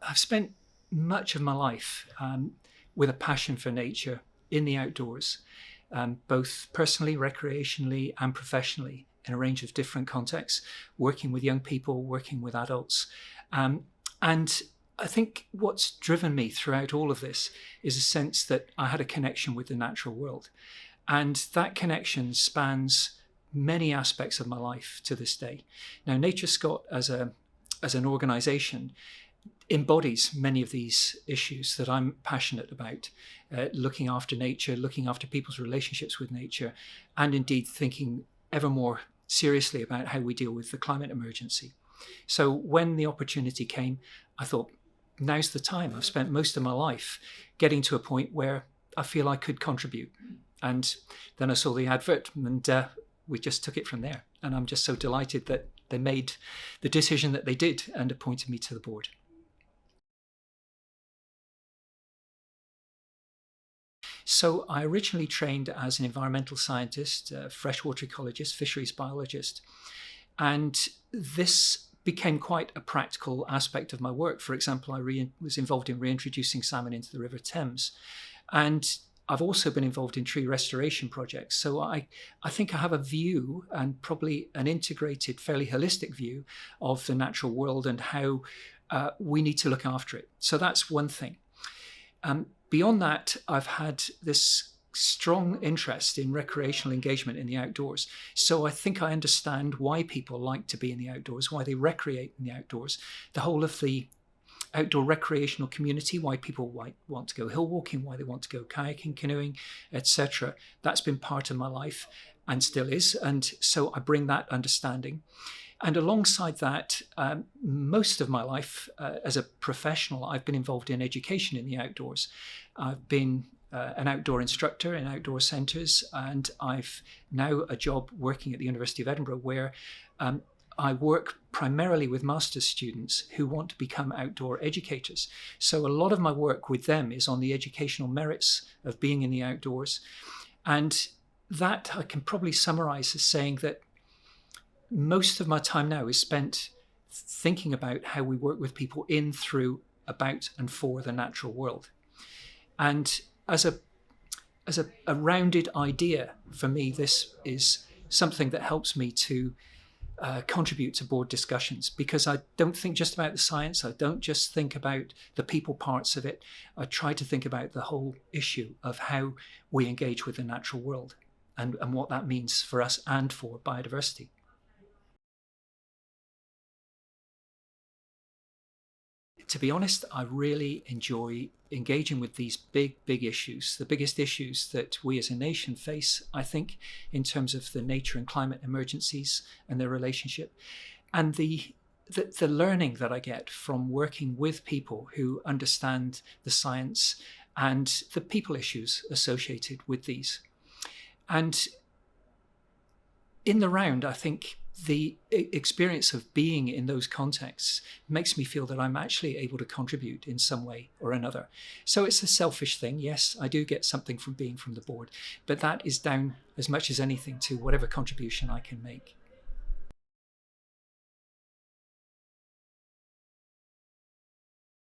I've spent much of my life with a passion for nature in the outdoors, both personally, recreationally, and professionally in a range of different contexts, working with young people, working with adults. And I think what's driven me throughout all of this is a sense that I had a connection with the natural world. And that connection spans many aspects of my life to this day. Now, NatureScot as an organization embodies many of these issues that I'm passionate about, looking after nature, looking after people's relationships with nature, and indeed thinking ever more seriously about how we deal with the climate emergency. So when the opportunity came, I thought, now's the time. I've spent most of my life getting to a point where I feel I could contribute. And then I saw the advert, and we just took it from there. And I'm just so delighted that they made the decision that they did and appointed me to the board. So I originally trained as an environmental scientist, freshwater ecologist, fisheries biologist, and this became quite a practical aspect of my work. For example, I was involved in reintroducing salmon into the River Thames, and I've also been involved in tree restoration projects. So I think I have a view, and probably an integrated, fairly holistic view of the natural world and how we need to look after it. So that's one thing. Beyond that, I've had this strong interest in recreational engagement in the outdoors. So I think I understand why people like to be in the outdoors, why they recreate in the outdoors, the whole of the outdoor recreational community, why people want to go hill walking, why they want to go kayaking, canoeing, etc. That's been part of my life and still is. And so I bring that understanding. And alongside that, most of my life as a professional, I've been involved in education in the outdoors. I've been an outdoor instructor in outdoor centres, and I've now a job working at the University of Edinburgh where I work primarily with master's students who want to become outdoor educators. So a lot of my work with them is on the educational merits of being in the outdoors. And that I can probably summarise as saying that most of my time now is spent thinking about how we work with people in, through, about and for the natural world. And as a rounded idea, for me, this is something that helps me to contribute to board discussions, because I don't think just about the science. I don't just think about the people parts of it. I try to think about the whole issue of how we engage with the natural world and what that means for us and for biodiversity. To be honest, I really enjoy engaging with these big issues, the biggest issues that we as a nation face, I think, in terms of the nature and climate emergencies and their relationship. And the learning that I get from working with people who understand the science and the people issues associated with these. And in the round, I think the experience of being in those contexts makes me feel that I'm actually able to contribute in some way or another. So it's a selfish thing. Yes, I do get something from being from the board, but that is down as much as anything to whatever contribution I can make.